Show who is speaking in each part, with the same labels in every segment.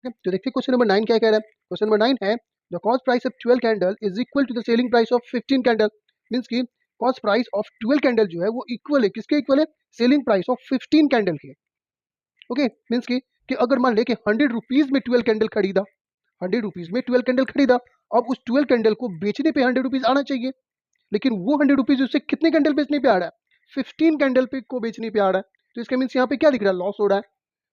Speaker 1: तो देखते हैं क्वेश्चन नंबर 9 क्या कह रहा है। क्वेश्चन नंबर 9 है the cost price of 12 candle is equal to the selling price of 15 candle. Means की कॉस्ट प्राइस ऑफ 12 कैंडल जो है वो इक्वल है, किसके इक्वल है? सेलिंग प्राइस ऑफ 15 कैंडल के। ओके, मींस कि अगर मान ले कि 100 रुपीज में 12 कैंडल खरीदा, 100 रुपीज में 12 कैंडल खरीदा, अब उस 12 कैंडल को बेचने पे 100 रुपीज आना चाहिए, लेकिन वो 100 रुपीज उससे कितने कैंडल बेचने पे आ रहा है? 15 कैंडल पे को बेचने पे आ रहा है। तो इसका मीन्स यहाँ पे क्या दिख रहा है? लॉस हो रहा है।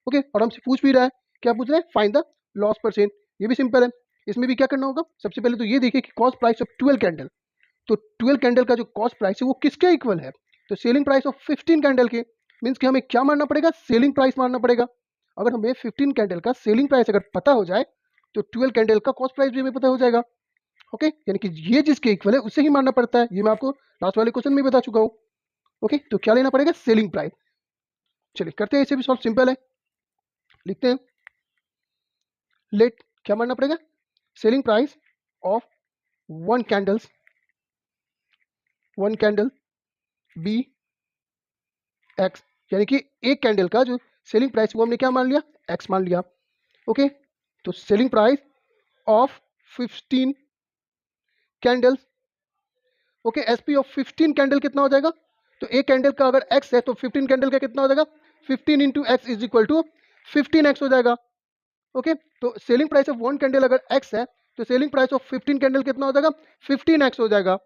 Speaker 1: ओके, और हमसे पूछ भी रहा है, क्या पूछ रहा है? Find the loss percent. ये भी सिंपल है, इसमें भी क्या करना होगा? सबसे पहले तो ये देखिए कि कॉस्ट प्राइस ऑफ 12 कैंडल, तो 12 कैंडल का जो कॉस्ट प्राइस है वो किसके इक्वल है? तो सेलिंग प्राइस ऑफ 15 कैंडल के। मीन्स कि हमें क्या मानना पड़ेगा? सेलिंग प्राइस मानना पड़ेगा। अगर हमें 15 कैंडल का सेलिंग प्राइस अगर पता हो जाए तो 12 कैंडल का कॉस्ट प्राइस भी हमें पता हो जाएगा। ओके, यानी कि ये जिसके इक्वल है उससे ही मानना पड़ता है। ये मैं आपको लास्ट वाले क्वेश्चन में बता चुका हूँ। ओके, तो क्या लेना पड़ेगा? Selling price. चलिए करते हैं इसे भी सॉल्व, सिंपल है। लिखते हैं लेट, क्या मानना पड़ेगा? Selling price of one candle be x, यानी कि एक कैंडल का जो सेलिंग प्राइस वो हमने क्या मान लिया? एक्स मान लिया। ओके, तो selling price of 15 candles. Okay, SP of 15 candle कितना हो जाएगा? तो एक कैंडल का अगर एक्स है तो 15 कैंडल का कितना हो जाएगा? 15 into x is equal to 15x हो जाएगा। ओके, तो selling price of one candle अगर एक्स है तो सेलिंग प्राइस ऑफ 15 कैंडल कितना हो जाएगा? 15x हो जाएगा।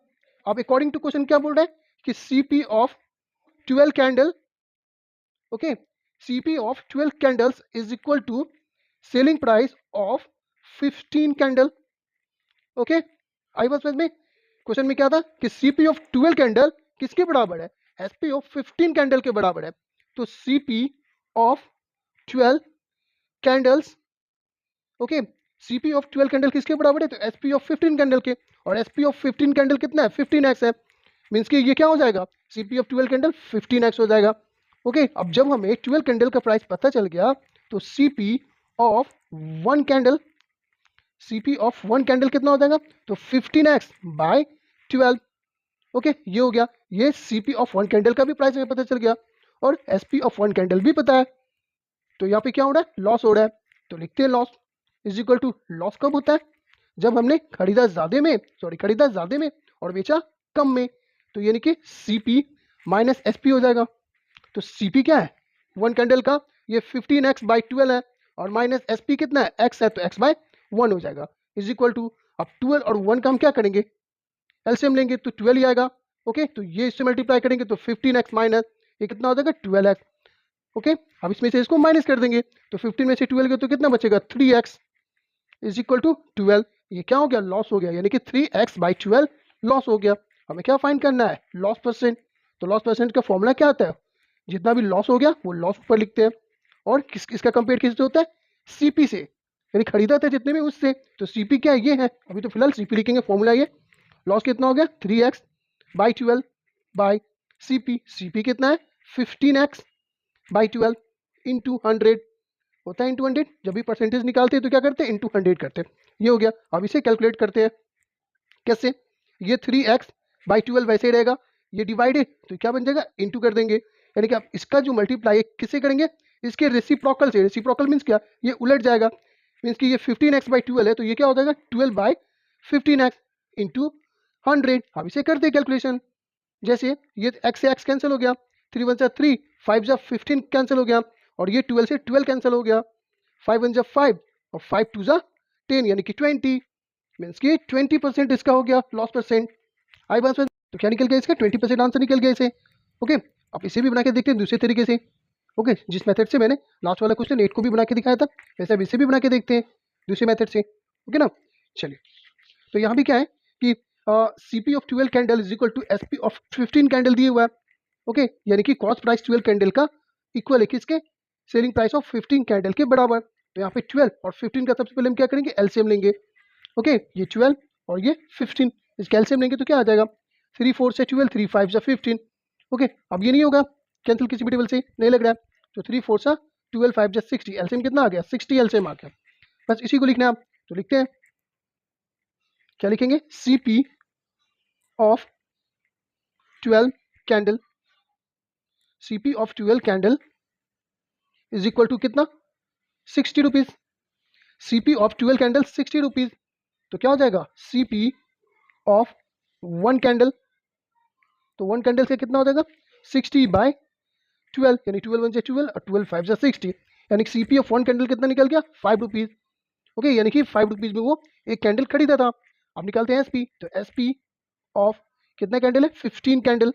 Speaker 1: अब अकॉर्डिंग टू क्वेश्चन क्या बोल रहा है कि CP of 12 candle, okay, CP of 12 candles is equal to selling price of 15 candle. Okay, आई बात समझ में? क्वेश्चन में क्या था कि सीपी ऑफ 12 कैंडल किसके बराबर है? एसपी ऑफ 15 कैंडल के बराबर है। तो CP of 12 candles, okay, CP of 12 candle किसके बराबर है? तो एसपी ऑफ 15 कैंडल के। और एसपी ऑफ 15 कैंडल कितना है? 15x है। मीन्स कि ये क्या हो जाएगा? सीपी ऑफ 12 कैंडल 15x हो जाएगा। ओके, अब जब हमें 12 कैंडल का प्राइस पता चल गया तो CP of one candle, CP of one candle कितना हो जाएगा? तो 15x बाय 12। ओके, ये हो गया। ये सीपी ऑफ वन कैंडल का भी प्राइस हमें पता चल गया और एसपी ऑफ वन कैंडल भी पता है। तो यहाँ पे क्या हो रहा है? लॉस हो रहा है। तो लिखते हैं loss is equal to, loss कब होता है? जब हमने खरीदा ज्यादा में, खरीदा ज्यादा में और बेचा कम में। तो यानी कि सीपी माइनस एसपी हो जाएगा। तो सीपी क्या है? वन कैंडल का, ये 15x बाई 12 है, और माइनस एसपी कितना है? x है, तो x बाय 1 हो जाएगा इज इक्वल टू, अब 12 और 1 का हम क्या करेंगे? एलसीएम लेंगे तो 12 ही आएगा। ओके, तो ये इससे मल्टीप्लाई करेंगे तो 15x माइनस ये कितना हो जाएगा? 12x। ओके, अब इसमें से इसको माइनस कर देंगे तो 15 में से 12 गए तो कितना बचेगा? 3x is equal to 12। ये क्या हो गया? लॉस हो गया, यानी कि 3x बाई 12 लॉस हो गया। हमें क्या फाइंड करना है? Loss percent. तो लॉस परसेंट का फॉर्मूला क्या आता है? जितना भी लॉस हो गया वो लॉस ऊपर लिखते हैं, और इसका कंपेयर किससे होता है? सीपी से, यानी खरीदा था जितने में उससे। तो सीपी क्या है? ये है। अभी तो फिलहाल सीपी लिखेंगे, फॉर्मूला ये। लॉस कितना हो गया? 3x by 12 by CP. CP कितना है? 15x बाई 12 इंटू 100 होता है, इंटू 100। जब भी परसेंटेज निकालते हैं तो क्या करते हैं? इंटू 100 करते हैं। ये हो गया। अब इसे कैलकुलेट करते हैं कैसे? ये 3x बाई 12 वैसे ही रहेगा, ये डिवाइड है तो क्या बन जाएगा? इंटू कर देंगे। यानी कि आप इसका जो मल्टीप्लाई किससे करेंगे? इसके रेसिप्रोकल से। रेसिप्रोकल मीन्स क्या? ये उलट जाएगा। मीन्स कि ये 15x बाई 12 है तो ये क्या हो जाएगा? 12 बाई 15x इंटू 100। अब इसे करते हैं कैलकुलेशन। जैसे ये x से x कैंसिल हो गया, 3 वन जा 3, 5 जा 15 कैंसिल हो गया, और ये 12 से 12 कैंसिल हो गया, 5 वन जा 5 और 5 टू जा 10, यानी कि 20। मीन्स कि 20% इसका हो गया लॉस परसेंट। आई बात समझ? तो क्या निकल गया इसका? 20% आंसर निकल गया इसे। ओके, अब इसे भी बना के देखते हैं दूसरे तरीके से। ओके, जिस मेथड से मैंने लास्ट वाला क्वेश्चन 8 को भी बना के दिखाया था, वैसे अब इसे भी बना के देखते हैं दूसरे मेथड से। ओके ना, चलिए। तो यहाँ भी क्या है कि CP of 12 candle is equal to SP of 15 candle दिए हुआ है। ओके, यानी कि कॉस्ट प्राइस 12 कैंडल का इक्वल है किसके? सेलिंग प्राइस ऑफ 15 कैंडल के बराबर। तो यहाँ पे 12 और 15 का सबसे पहले हम क्या करेंगे? एलसीएम लेंगे। ओके, ये 12 और ये 15, इसका एलसीएम लेंगे तो क्या आ जाएगा? 3 4 से 12, 3 5 से 15। ओके, अब ये नहीं होगा कैंसिल किसी भी टेबल से, नहीं लग रहा है। तो 3 4 सा 12, 5 जा 60, एलसीएम कितना आ गया? 60 एलसीएम आ गया। बस इसी को लिखना है आप। तो लिखते हैं, क्या लिखेंगे? CP of 12 candle, CP of 12 candle is equal to कितना? 60 rupees. CP of 12 candle 60 rupees, तो क्या हो जाएगा CP ऑफ 1 कैंडल, तो 1 कैंडल से कितना हो जाएगा 60/12, यानी 12 1 से 12 और 12 5 से 60, यानी CP ऑफ 1 कैंडल कितना निकल गया 5 रुपीज। ओके, यानी कि 5 रुपीज में वो एक कैंडल खरीदा था। अब निकालते हैं SP, तो SP ऑफ कितना कैंडल है 15 candle,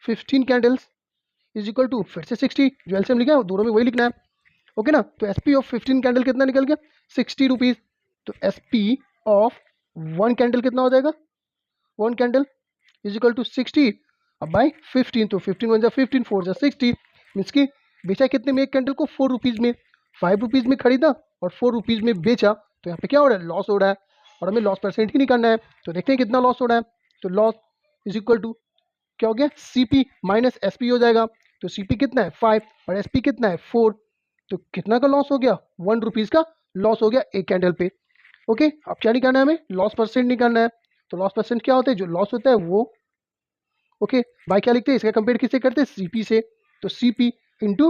Speaker 1: 15 candles is equal to फिर से 60, जो एलसीएम लिखा है दोनों में वही लिखना है। ओके ना, तो SP ऑफ 15 कैंडल कितना निकल गया 60 रुपीज, तो SP ऑफ 1 कैंडल कितना हो जाएगा 1 कैंडल इज इक्वल टू 60 अब बाय 15, तो 15 1 जा 15 4 जा 60, मीन्स कि बेचा कितने में एक कैंडल को 4 रुपीज में, 5 रुपीज में खरीदा और 4 रुपीज में बेचा, तो यहाँ पे क्या हो रहा है लॉस हो रहा है, और हमें लॉस परसेंट ही निकालना है। तो देखते हैं कितना लॉस हो रहा है, तो लॉस इज इक्वल टू क्या हो गया CP माइनस SP हो जाएगा, तो CP कितना है 5 और SP कितना है 4, तो कितना का लॉस हो गया 1 रुपीज का लॉस हो गया एक कैंडल पे। ओके, अब क्या निकालना है हमें लॉस परसेंट निकालना है, तो लॉस परसेंट क्या होता है जो लॉस होता है वो, ओके बाय क्या लिखते हैं इसका कंपेयर किससे करते हैं CP से, तो CP इंटू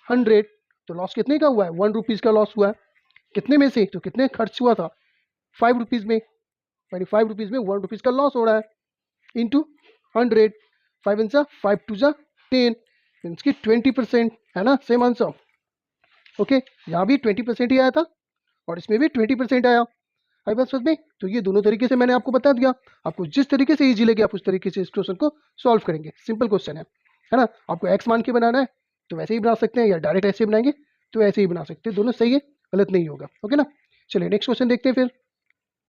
Speaker 1: 100, तो लॉस कितने का हुआ है 1 रुपीज का लॉस हुआ है, कितने में से, तो कितने खर्च हुआ था 5 रुपीज में, यानी 5 रुपीज में 1 रुपीज का लॉस हो रहा है इंटू 100, 5 इन 5 2 10, मीन्स की 20% है ना, सेम आंसर। ओके, यहाँ भी 20% ही आया था और इसमें भी 20% आया, आई बात समझ में। तो ये दोनों तरीके से मैंने आपको बता दिया, आपको जिस तरीके से इजी लगे आप उस तरीके से इस क्वेश्चन को सॉल्व करेंगे, सिंपल क्वेश्चन है ना। आपको एक्स मान के बनाना है तो वैसे ही बना सकते हैं, या डायरेक्ट ऐसे बनाएंगे तो ऐसे ही बना सकते हैं, दोनों सही है, गलत नहीं होगा। ओके ना, चलिए नेक्स्ट क्वेश्चन देखते हैं फिर।